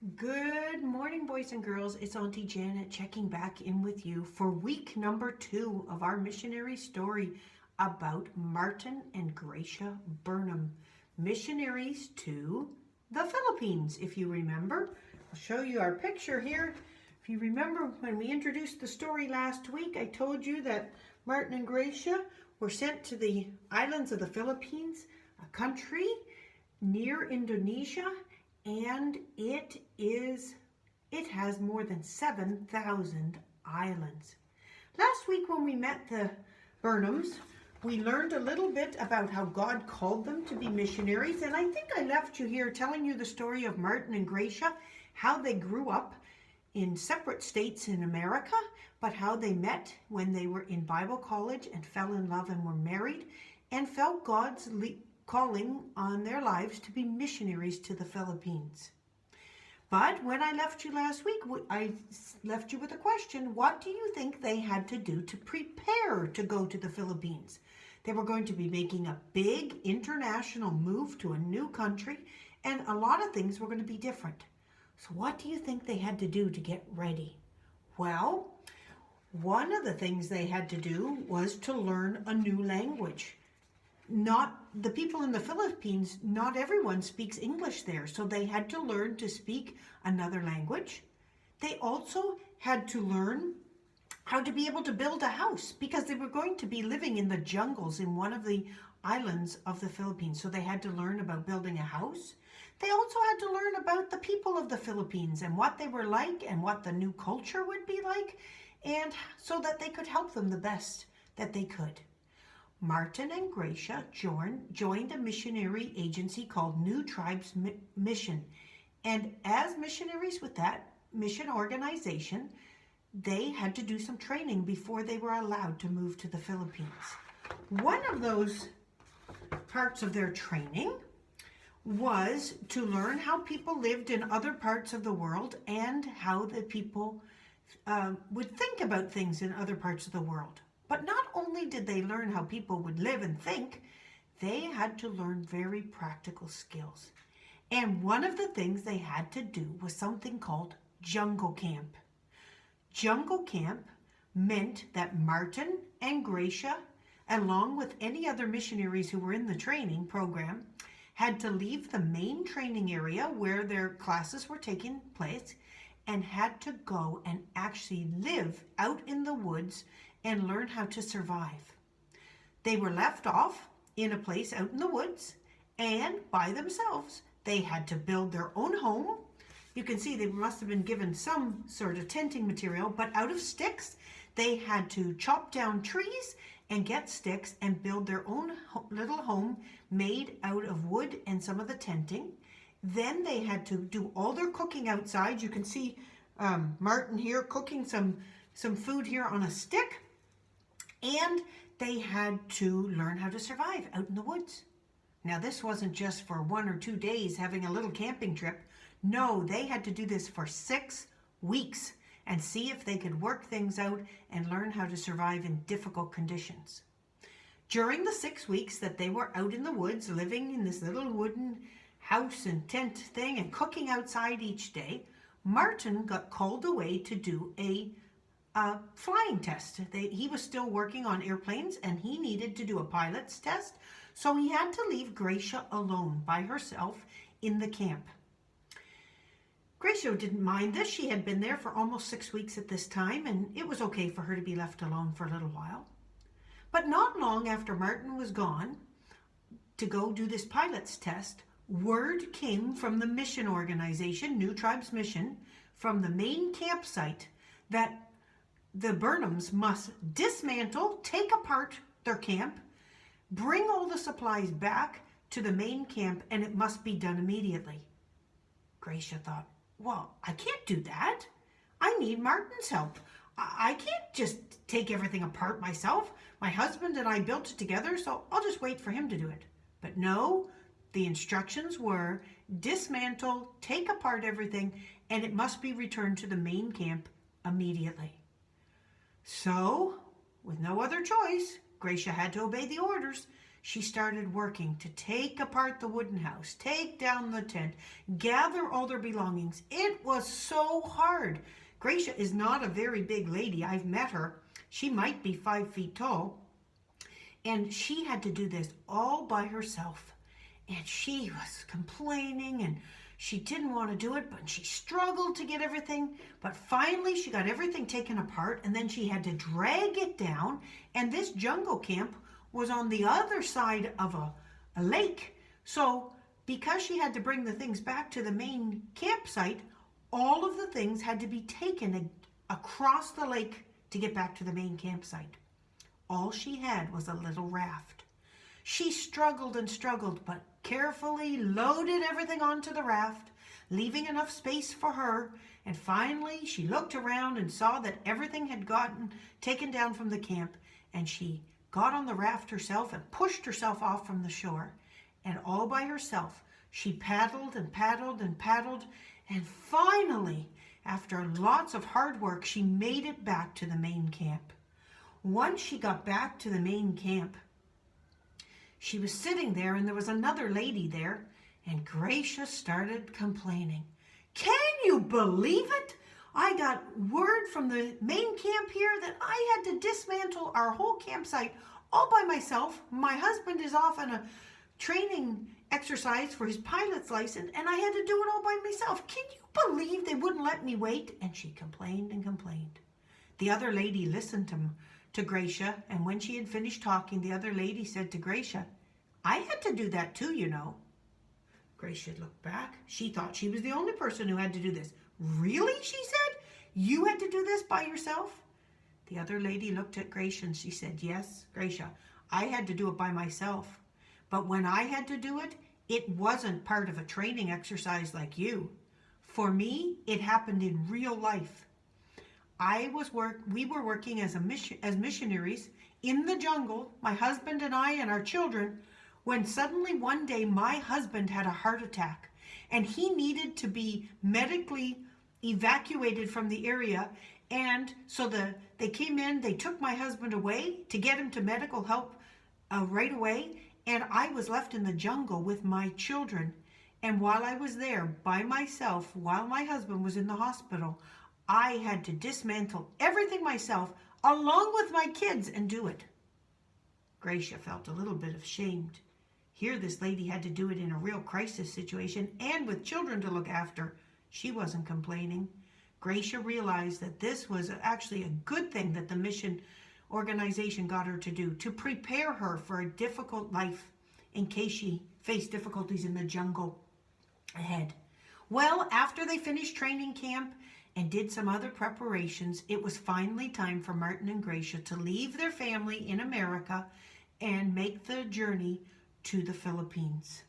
Good morning, boys and girls. It's Auntie Janet checking back in with you for week number 2 of our missionary story about Martin and Gracia Burnham, missionaries to the Philippines, if you remember. I'll show you our picture here. If you remember when we introduced the story last week, I told you that Martin and Gracia were sent to the islands of the Philippines, a country near Indonesia, and it has more than 7,000 islands. Last week when we met the Burnhams, we learned a little bit about how God called them to be missionaries, and I think I left you here telling you the story of Martin and Gracia, how they grew up in separate states in America, but how they met when they were in Bible college and fell in love and were married and felt God's calling on their lives to be missionaries to the Philippines. But when I left you last week, I left you with a question. What do you think they had to do to prepare to go to the Philippines? They were going to be making a big international move to a new country, and a lot of things were going to be different. So what do you think they had to do to get ready? Well, one of the things they had to do was to learn a new language. Not the people in the Philippines, not everyone speaks English there, so they had to learn to speak another language. They also had to learn how to be able to build a house because they were going to be living in the jungles in one of the islands of the Philippines. So they had to learn about building a house. They also had to learn about the people of the Philippines and what they were like and what the new culture would be like, and so that they could help them the best that they could. Martin and Gracia joined a missionary agency called New Tribes Mission. And as missionaries with that mission organization, they had to do some training before they were allowed to move to the Philippines. One of those parts of their training was to learn how people lived in other parts of the world and how the people would think about things in other parts of the world. But not only did they learn how people would live and think, they had to learn very practical skills. And one of the things they had to do was something called jungle camp. Jungle camp meant that Martin and Gracia, along with any other missionaries who were in the training program, had to leave the main training area where their classes were taking place and had to go and actually live out in the woods and learn how to survive. They were left off in a place out in the woods, and by themselves, they had to build their own home. You can see they must have been given some sort of tenting material, but out of sticks, they had to chop down trees and get sticks and build their own little home made out of wood and some of the tenting. Then they had to do all their cooking outside. You can see Martin here cooking some food here on a stick. And they had to learn how to survive out in the woods. Now, this wasn't just for 1 or 2 days having a little camping trip. No, they had to do this for 6 weeks and see if they could work things out and learn how to survive in difficult conditions. During the 6 weeks that they were out in the woods, living in this little wooden house and tent thing and cooking outside each day, Martin got called away to do a flying test. He was still working on airplanes and he needed to do a pilot's test, so he had to leave Gracia alone by herself in the camp. Gracia didn't mind this. She had been there for almost 6 weeks at this time, and it was okay for her to be left alone for a little while. But not long after Martin was gone to go do this pilot's test, word came from the mission organization, New Tribes Mission, from the main campsite that the Burnhams must dismantle, take apart their camp, bring all the supplies back to the main camp, and it must be done immediately. Gracia thought, well, I can't do that. I need Martin's help. I can't just take everything apart myself. My husband and I built it together, so I'll just wait for him to do it. But no, the instructions were dismantle, take apart everything, and it must be returned to the main camp immediately. So, with no other choice, Gracia had to obey the orders. she started working to take apart the wooden house, take down the tent, gather all their belongings. It was so hard. Gracia is not a very big lady. I've met her. She might be 5 feet tall. And she had to do this all by herself. And she was complaining and she didn't want to do it, but she struggled to get everything. But finally she got everything taken apart, and then she had to drag it down. And this jungle camp was on the other side of a lake. So because she had to bring the things back to the main campsite, all of the things had to be taken across the lake to get back to the main campsite. All she had was a little raft. She struggled and struggled, but carefully loaded everything onto the raft, leaving enough space for her. And finally, she looked around and saw that everything had gotten taken down from the camp, and she got on the raft herself and pushed herself off from the shore. And all by herself, she paddled and paddled and paddled, and finally, after lots of hard work, she made it back to the main camp. Once she got back to the main camp, she was sitting there and there was another lady there, and Gracia started complaining. Can you believe it? I got word from the main camp here that I had to dismantle our whole campsite all by myself. My husband is off on a training exercise for his pilot's license, and I had to do it all by myself. Can you believe they wouldn't let me wait? And she complained and complained. The other lady listened to Gracia, and when she had finished talking, the other lady said to Gracia, I had to do that too, you know. Gracia looked back. She thought she was the only person who had to do this. Really, she said? You had to do this by yourself? The other lady looked at Gracia and she said, yes, Gracia, I had to do it by myself. But when I had to do it, it wasn't part of a training exercise like you. For me, it happened in real life. We were working as missionaries in the jungle, my husband and I and our children, when suddenly one day my husband had a heart attack and he needed to be medically evacuated from the area. And so they came in, they took my husband away to get him to medical help right away. And I was left in the jungle with my children. And while I was there by myself, while my husband was in the hospital, I had to dismantle everything myself along with my kids and do it. Gracia felt a little bit ashamed. Here this lady had to do it in a real crisis situation and with children to look after. She wasn't complaining. Gracia realized that this was actually a good thing that the mission organization got her to do, to prepare her for a difficult life in case she faced difficulties in the jungle ahead. Well, after they finished training camp and did some other preparations, it was finally time for Martin and Gracia to leave their family in America and make the journey to the Philippines.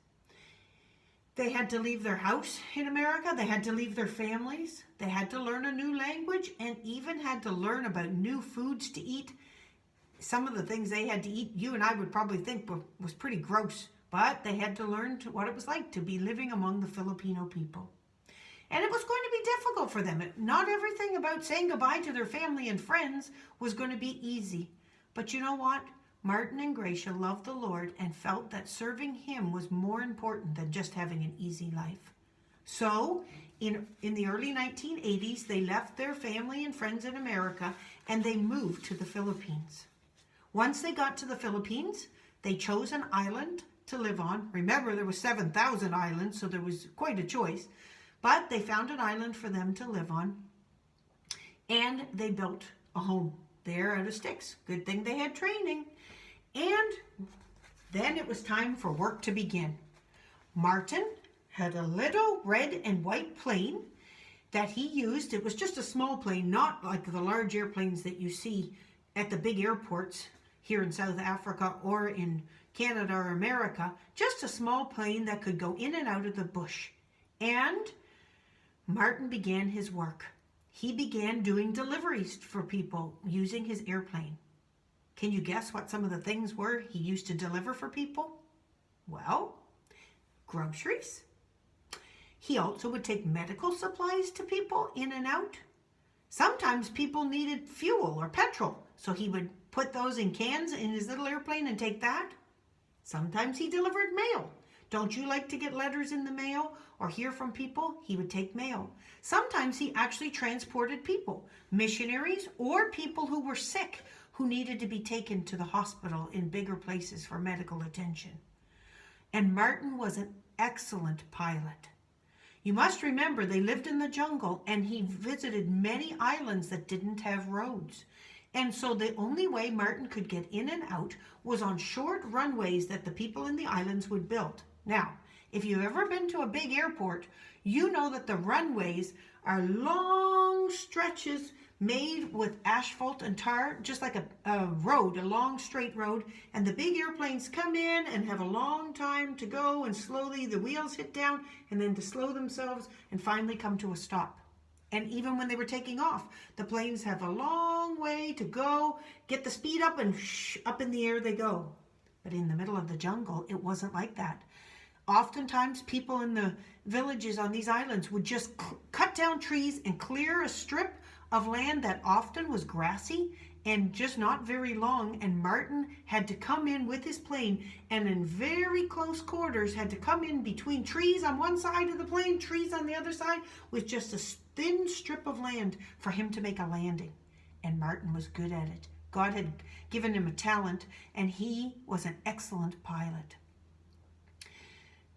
They had to leave their house in America. They had to leave their families. They had to learn a new language and even had to learn about new foods to eat. Some of the things they had to eat, you and I would probably think was pretty gross, but they had to learn what it was like to be living among the Filipino people. And it was going to be difficult for them. Not everything about saying goodbye to their family and friends was going to be easy. But you know what? Martin and Gracia loved the Lord and felt that serving Him was more important than just having an easy life. So, in the early 1980s, they left their family and friends in America and they moved to the Philippines. Once they got to the Philippines, they chose an island to live on. Remember, there were 7,000 islands, so there was quite a choice. But they found an island for them to live on, and they built a home there out of sticks. Good thing they had training. And then it was time for work to begin. Martin had a little red and white plane that he used. It was just a small plane, not like the large airplanes that you see at the big airports here in South Africa or in Canada or America. Just a small plane that could go in and out of the bush. And Martin began his work. He began doing deliveries for people using his airplane. Can you guess what some of the things were he used to deliver for people? Well, groceries. He also would take medical supplies to people in and out. Sometimes people needed fuel or petrol, so he would put those in cans in his little airplane and take that. Sometimes he delivered mail. Don't you like to get letters in the mail or hear from people? He would take mail. Sometimes he actually transported people, missionaries or people who were sick, who needed to be taken to the hospital in bigger places for medical attention. And Martin was an excellent pilot. You must remember they lived in the jungle and he visited many islands that didn't have roads. And so the only way Martin could get in and out was on short runways that the people in the islands would build. Now, if you've ever been to a big airport, you know that the runways are long stretches made with asphalt and tar, just like a road, a long straight road. And the big airplanes come in and have a long time to go, and slowly the wheels hit down and then to slow themselves and finally come to a stop. And even when they were taking off, the planes have a long way to go, get the speed up, and up in the air they go. But in the middle of the jungle, it wasn't like that. Oftentimes, people in the villages on these islands would just cut down trees and clear a strip of land that often was grassy and just not very long, and Martin had to come in with his plane and in very close quarters had to come in between trees on one side of the plane, trees on the other side, with just a thin strip of land for him to make a landing. And Martin was good at it. God had given him a talent, and he was an excellent pilot.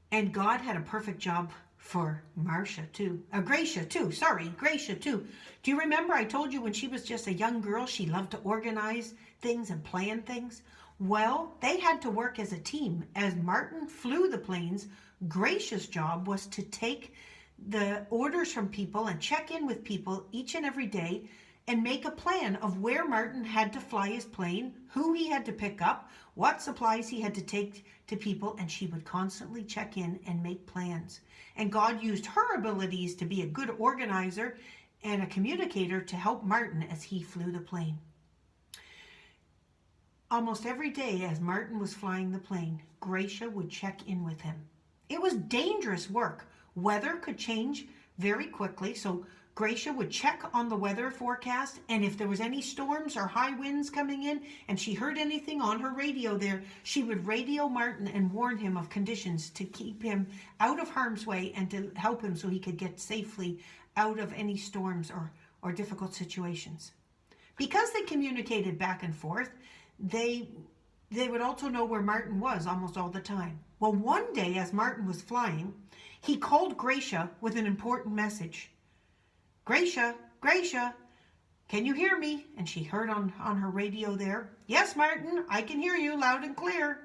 And God had a perfect job for Gracia too. Do you remember I told you when she was just a young girl, she loved to organize things and plan things? Well, they had to work as a team. As Martin flew the planes, Gracia's job was to take the orders from people and check in with people each and every day and make a plan of where Martin had to fly his plane, who he had to pick up, what supplies he had to take to people, and she would constantly check in and make plans. And God used her abilities to be a good organizer and a communicator to help Martin as he flew the plane. Almost every day as Martin was flying the plane, Gracia would check in with him. It was dangerous work. Weather could change very quickly, so Gracia would check on the weather forecast, and if there was any storms or high winds coming in and she heard anything on her radio there, she would radio Martin and warn him of conditions to keep him out of harm's way and to help him so he could get safely out of any storms or difficult situations. Because they communicated back and forth, they would also know where Martin was almost all the time. Well, one day as Martin was flying, he called Gracia with an important message. Gracia, can you hear me? And she heard on her radio there. Yes, Martin, I can hear you loud and clear.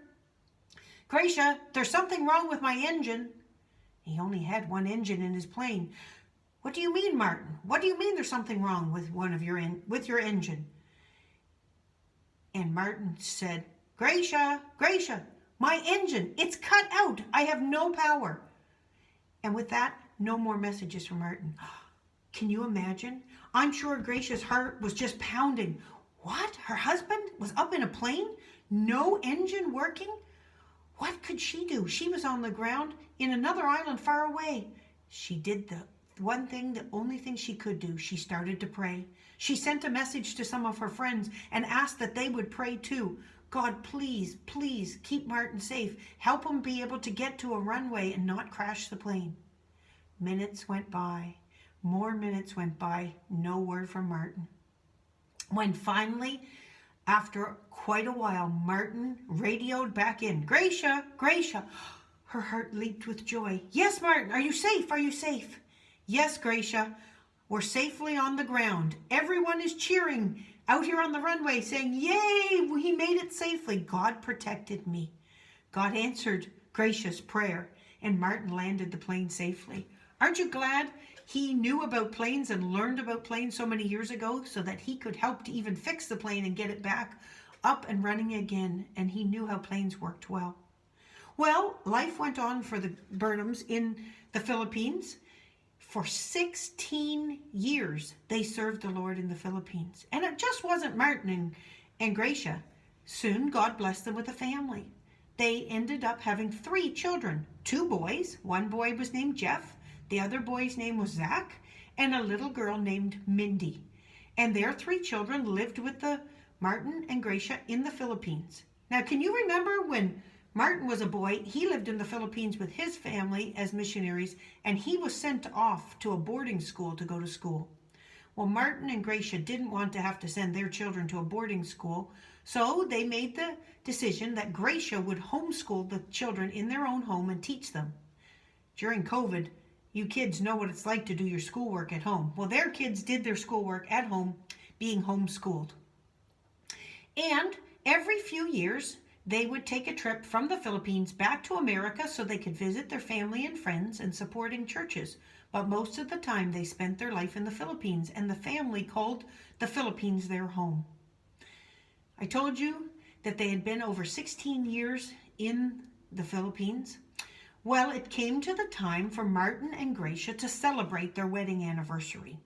Gracia, there's something wrong with my engine. He only had one engine in his plane. What do you mean, Martin? What do you mean there's something wrong with your engine? And Martin said, Gracia, my engine, it's cut out. I have no power. And with that, no more messages from Martin. Can you imagine? I'm sure Gracia's heart was just pounding. What? Her husband was up in a plane? No engine working? What could she do? She was on the ground in another island far away. She did the only thing she could do. She started to pray. She sent a message to some of her friends and asked that they would pray too. God, please keep Martin safe. Help him be able to get to a runway and not crash the plane. Minutes went by. More minutes went by, no word from Martin. When finally, after quite a while, Martin radioed back in, Gracia, her heart leaped with joy. Yes, Martin, are you safe? Yes, Gracia, we're safely on the ground. Everyone is cheering out here on the runway saying, yay, he made it safely. God protected me. God answered Gracia's prayer and Martin landed the plane safely. Aren't you glad he knew about planes and learned about planes so many years ago so that he could help to even fix the plane and get it back up and running again, and he knew how planes worked well. Well, life went on for the Burnhams in the Philippines. For 16 years, they served the Lord in the Philippines. And it just wasn't Martin and Gracia. Soon, God blessed them with a family. They ended up having 3 children, 2 boys. One boy was named Jeff. The other boy's name was Zach, and a little girl named Mindy. And their 3 children lived with the Martin and Gracia in the Philippines. Now, can you remember when Martin was a boy. He lived in the Philippines with his family as missionaries, and he was sent off to a boarding school to go to school. Well, Martin and Gracia didn't want to have to send their children to a boarding school, so they made the decision that Gracia would homeschool the children in their own home and teach them. During COVID, you kids know what it's like to do your schoolwork at home. Well, their kids did their schoolwork at home, being homeschooled. And every few years, they would take a trip from the Philippines back to America so they could visit their family and friends and supporting churches. But most of the time, they spent their life in the Philippines, and the family called the Philippines their home. I told you that they had been over 16 years in the Philippines. Well, it came to the time for Martin and Gracia to celebrate their wedding anniversary.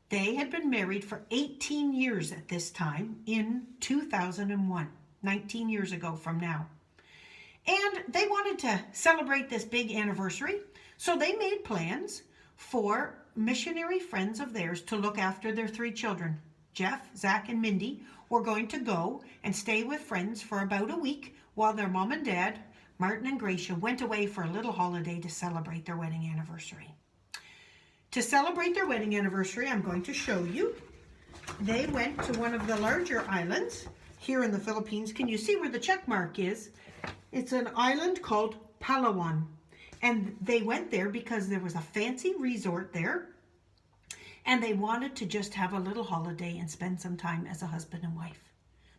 They had been married for 18 years at this time in 2001, 19 years ago from now. And they wanted to celebrate this big anniversary, so they made plans for missionary friends of theirs to look after their 3 children. Jeff, Zach, and Mindy were going to go and stay with friends for about a week while their mom and dad, Martin and Gracia, went away for a little holiday to celebrate their wedding anniversary. To celebrate their wedding anniversary, I'm going to show you. They went to one of the larger islands here in the Philippines. Can you see where the check mark is? It's an island called Palawan. And they went there because there was a fancy resort there. And they wanted to just have a little holiday and spend some time as a husband and wife.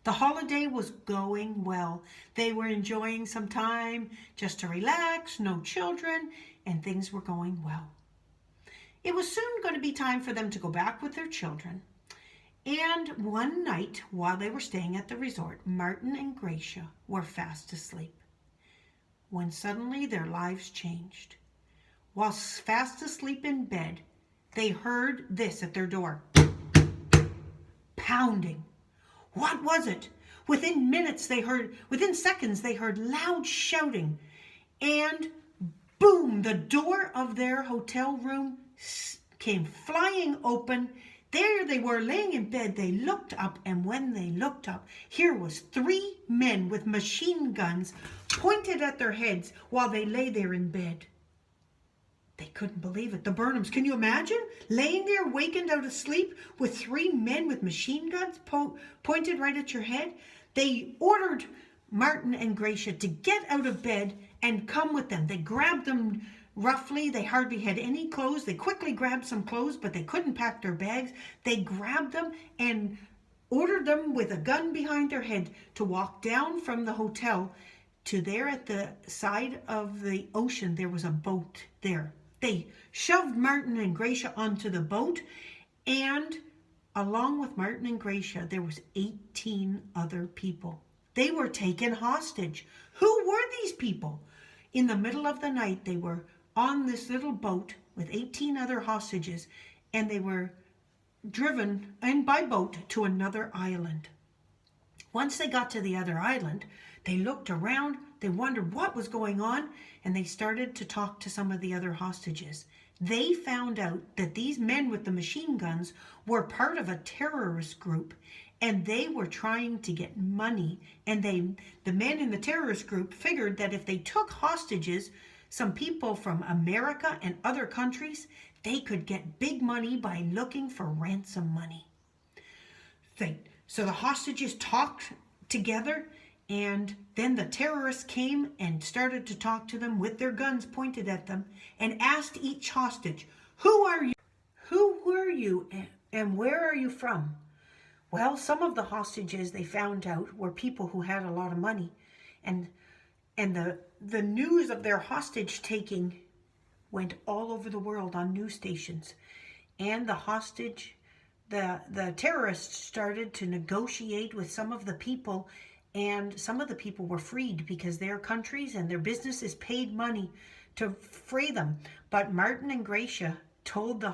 The holiday was going well. They were enjoying some time just to relax, no children, and things were going well. It was soon going to be time for them to go back with their children. And one night, while they were staying at the resort, Martin and Gracia were fast asleep, when suddenly their lives changed. While fast asleep in bed, they heard this at their door. Pounding. What was it? Within seconds, they heard loud shouting. And boom, the door of their hotel room came flying open. There they were laying in bed. They looked up, and when they looked up, here was 3 men with machine guns pointed at their heads while they lay there in bed. They couldn't believe it. The Burnhams, can you imagine? Laying there, wakened out of sleep with 3 men with machine guns pointed right at your head. They ordered Martin and Gracia to get out of bed and come with them. They grabbed them roughly. They hardly had any clothes. They quickly grabbed some clothes, but they couldn't pack their bags. They grabbed them and ordered them with a gun behind their head to walk down from the hotel to there at the side of the ocean. There was a boat there. They shoved Martin and Gracia onto the boat, and along with Martin and Gracia, there was 18 other people. They were taken hostage. Who were these people? In the middle of the night, they were on this little boat with 18 other hostages, and they were driven in by boat to another island. Once they got to the other island, they looked around, they wondered what was going on, and they started to talk to some of the other hostages. They found out that these men with the machine guns were part of a terrorist group, and they were trying to get money. And the men in the terrorist group figured that if they took hostages, some people from America and other countries, they could get big money by looking for ransom money. So the hostages talked together, and then the terrorists came and started to talk to them with their guns pointed at them and asked each hostage, "Who are you? Who were you, and where are you from?" Well, some of the hostages, they found out, were people who had a lot of money, and the news of their hostage taking went all over the world on news stations. And the terrorists started to negotiate with some of the people, and some of the people were freed because their countries and their businesses paid money to free them. But Martin and Gracia told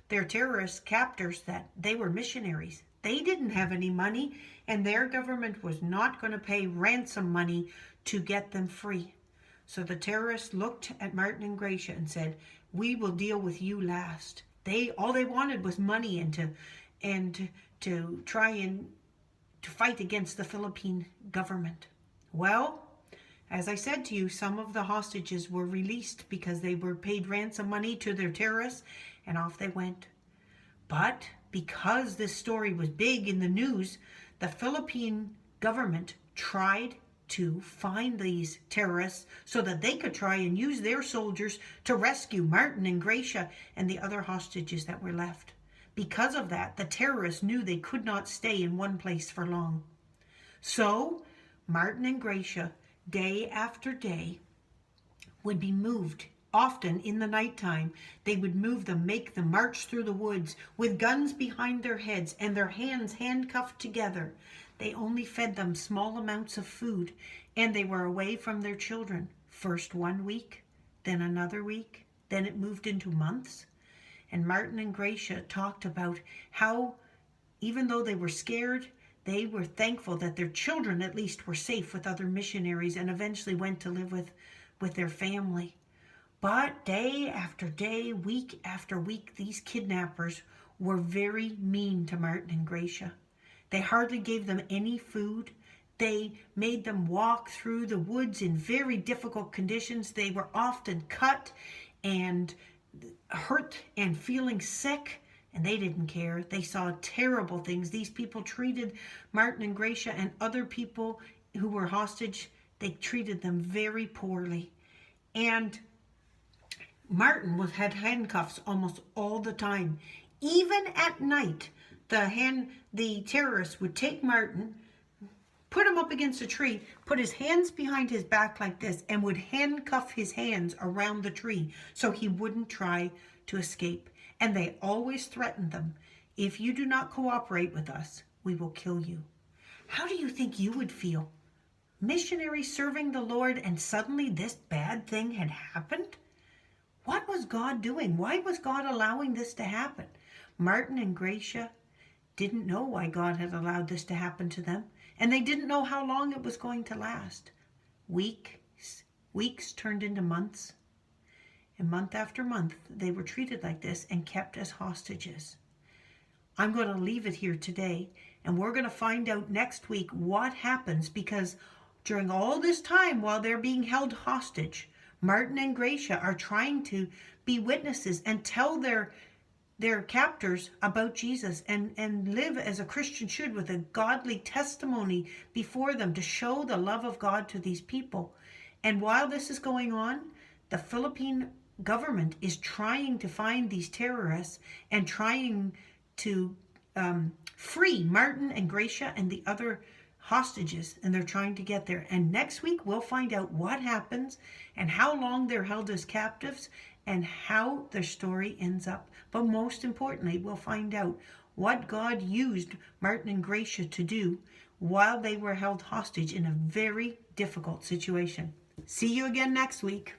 their terrorist captors that they were missionaries. They didn't have any money, and their government was not going to pay ransom money to get them free. So the terrorists looked at Martin and Gracia and said, "We will deal with you last." All they wanted was money and to try and to fight against the Philippine government. Well, As I said to you, some of the hostages were released because they were paid ransom money to their terrorists, and off they went. But because this story was big in the news, the Philippine government tried to find these terrorists so that they could try and use their soldiers to rescue Martin and Gracia and the other hostages that were left. Because of that, the terrorists knew they could not stay in one place for long. So Martin and Gracia, day after day, would be moved. Often in the nighttime, they would move them, make them march through the woods with guns behind their heads and their hands handcuffed together. They only fed them small amounts of food, and they were away from their children. First 1 week, then another week, then it moved into months. And Martin and Gracia talked about how, even though they were scared, they were thankful that their children at least were safe with other missionaries and eventually went to live with their family. But day after day, week after week, these kidnappers were very mean to Martin and Gracia. They hardly gave them any food. They made them walk through the woods in very difficult conditions. They were often cut and hurt and feeling sick, and they didn't care. They saw terrible things. These people treated Martin and Gracia and other people who were hostage, they treated them very poorly. And Martin had handcuffs almost all the time. Even at night, the terrorists would take Martin, put him up against a tree, put his hands behind his back like this, and would handcuff his hands around the tree so he wouldn't try to escape. And they always threatened them, if you do not cooperate with us, we will kill you. How do you think you would feel? Missionary serving the Lord, and suddenly this bad thing had happened? What was God doing? Why was God allowing this to happen? Martin and Gracia didn't know why God had allowed this to happen to them, and they didn't know how long it was going to last. Weeks turned into months, and month after month they were treated like this and kept as hostages. I'm going to leave it here today, and we're going to find out next week what happens, because during all this time while they're being held hostage, Martin and Gracia are trying to be witnesses and tell their captors about Jesus and live as a Christian should, with a godly testimony before them to show the love of God to these people. And while this is going on, the Philippine government is trying to find these terrorists and trying to free Martin and Gracia and the other hostages, and they're trying to get there. And next week we'll find out what happens and how long they're held as captives and how their story ends up. But most importantly, we'll find out what God used Martin and Gracia to do while they were held hostage in a very difficult situation. See you again next week.